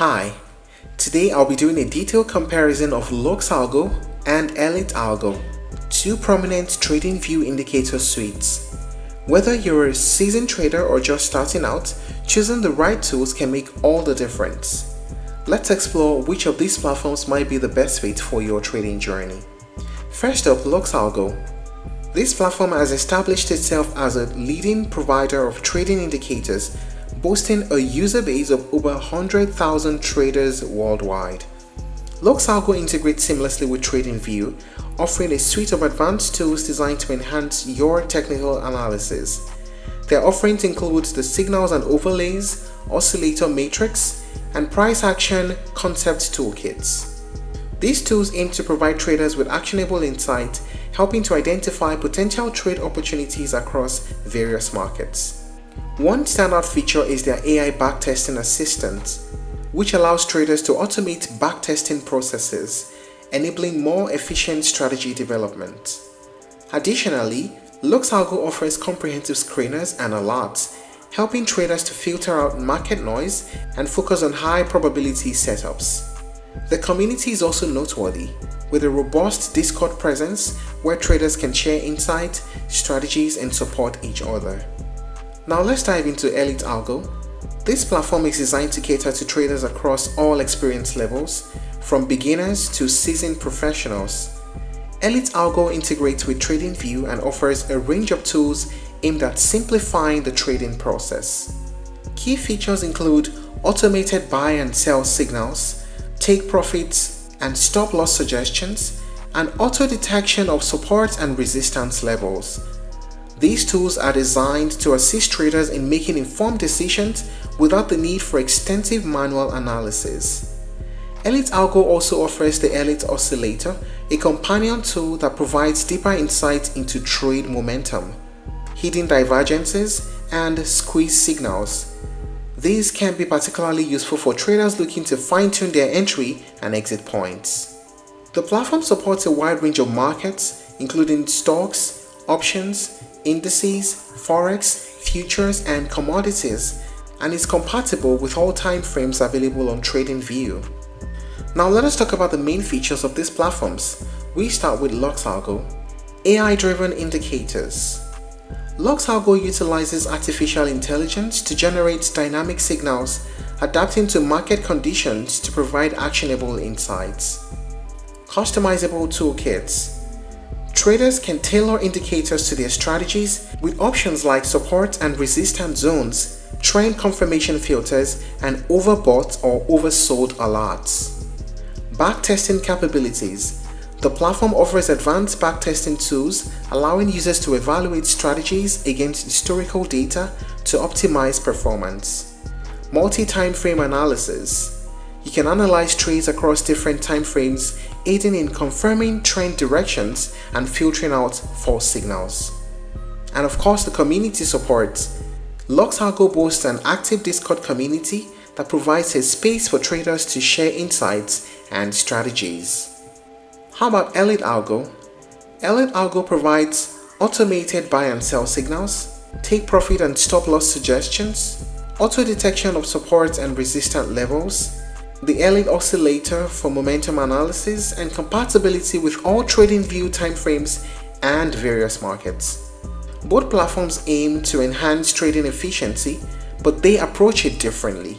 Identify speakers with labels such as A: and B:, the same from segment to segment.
A: Hi, today I'll be doing a detailed comparison of LuxAlgo and Elite Algo, two prominent trading view indicator suites. Whether you're a seasoned trader or just starting out, choosing the right tools can make all the difference. Let's explore which of these platforms might be the best fit for your trading journey. First up, LuxAlgo. This platform has established itself as a leading provider of trading indicators, boasting a user base of over 100,000 traders worldwide. LuxAlgo integrates seamlessly with TradingView, offering a suite of advanced tools designed to enhance your technical analysis. Their offerings include the signals and overlays, oscillator matrix, and price action concept toolkits. These tools aim to provide traders with actionable insight, helping to identify potential trade opportunities across various markets. One standout feature is their AI backtesting assistant, which allows traders to automate backtesting processes, enabling more efficient strategy development. Additionally, LuxAlgo offers comprehensive screeners and alerts, helping traders to filter out market noise and focus on high probability setups. The community is also noteworthy, with a robust Discord presence where traders can share insight, strategies, and support each other. Now let's dive into Elite Algo. This platform is designed to cater to traders across all experience levels, from beginners to seasoned professionals. Elite Algo integrates with TradingView and offers a range of tools aimed at simplifying the trading process. Key features include automated buy and sell signals, take profits and stop loss suggestions, and auto detection of support and resistance levels. These tools are designed to assist traders in making informed decisions without the need for extensive manual analysis. Elite Algo also offers the Elite Oscillator, a companion tool that provides deeper insight into trade momentum, hidden divergences, and squeeze signals. These can be particularly useful for traders looking to fine-tune their entry and exit points. The platform supports a wide range of markets, including stocks, options, indices, forex, futures, and commodities, and is compatible with all time frames available on TradingView. Now let us talk about the main features of these platforms. We start with LuxAlgo. AI-driven indicators. LuxAlgo utilizes artificial intelligence to generate dynamic signals, adapting to market conditions to provide actionable insights. Customizable toolkits. Traders can tailor indicators to their strategies with options like support and resistance zones, trend confirmation filters, and overbought or oversold alerts. Backtesting capabilities. The platform offers advanced backtesting tools, allowing users to evaluate strategies against historical data to optimize performance. Multi-time frame analysis. You can analyze trades across different time frames, aiding in confirming trend directions and filtering out false signals. And of course, the community support. LuxAlgo boasts an active Discord community that provides a space for traders to share insights and strategies. How about Elite Algo? Elite Algo provides automated buy and sell signals, take profit and stop loss suggestions, auto detection of support and resistance levels, the Elite Oscillator for momentum analysis, and compatibility with all TradingView timeframes and various markets. Both platforms aim to enhance trading efficiency, but they approach it differently.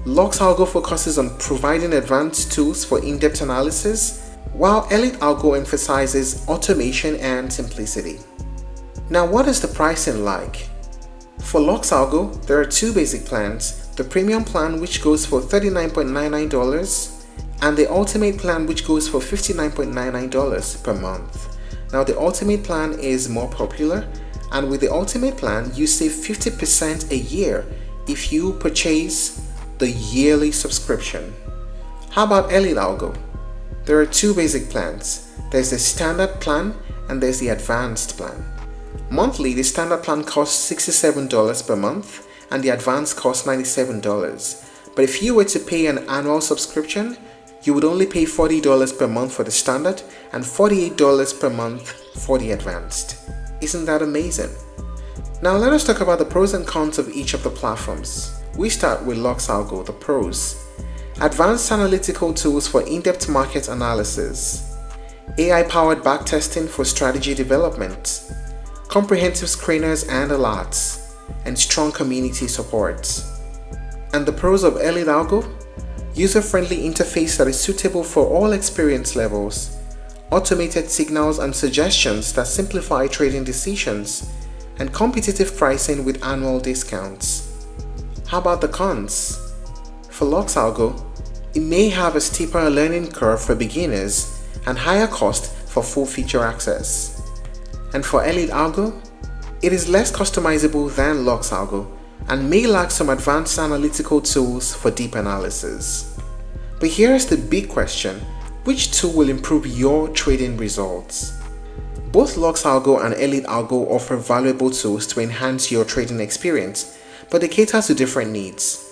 A: LuxAlgo focuses on providing advanced tools for in-depth analysis, while Elite Algo emphasizes automation and simplicity. Now, what is the pricing like? For LuxAlgo, there are two basic plans: the premium plan, which goes for $39.99, and the ultimate plan, which goes for $59.99 per month. Now, the ultimate plan is more popular, and with the ultimate plan, you save 50% a year if you purchase the yearly subscription. How about Elite Algo? There are two basic plans. There's the standard plan and there's the advanced plan. Monthly, the standard plan costs $67 per month and the advanced costs $97. But if you were to pay an annual subscription, you would only pay $40 per month for the standard and $48 per month for the advanced. Isn't that amazing? Now let us talk about the pros and cons of each of the platforms. We start with LuxAlgo, the pros. advanced analytical tools for in-depth market analysis, AI-powered backtesting for strategy development, comprehensive screeners and alerts, and strong community support. And the pros of Elite Algo? User-friendly interface that is suitable for all experience levels, automated signals and suggestions that simplify trading decisions, and competitive pricing with annual discounts. How about the cons? For LuxAlgo, it may have a steeper learning curve for beginners and higher cost for full feature access. And for Elite Algo, it is less customizable than LuxAlgo and may lack some advanced analytical tools for deep analysis. But here's the big question: which tool will improve your trading results? Both LuxAlgo and Elite Algo offer valuable tools to enhance your trading experience, but they cater to different needs.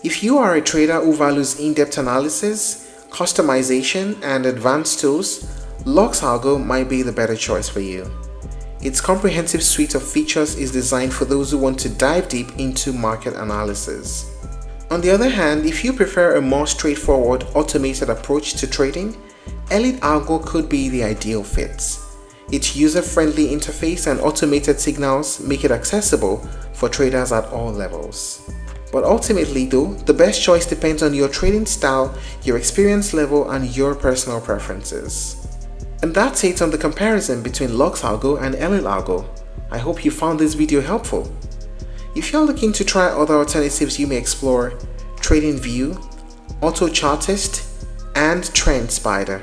A: If you are a trader who values in-depth analysis, customization, and advanced tools, LuxAlgo might be the better choice for you. Its comprehensive suite of features is designed for those who want to dive deep into market analysis. On the other hand, if you prefer a more straightforward, automated approach to trading, Elite Algo could be the ideal fit. Its user-friendly interface and automated signals make it accessible for traders at all levels. But ultimately though, the best choice depends on your trading style, your experience level, and your personal preferences. And that's it on the comparison between LuxAlgo and Elite Algo. I hope you found this video helpful. If you're looking to try other alternatives, you may explore TradingView, AutoChartist, and TrendSpider.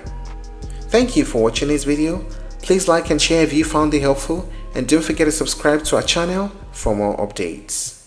A: Thank you for watching this video. Please like and share if you found it helpful, and don't forget to subscribe to our channel for more updates.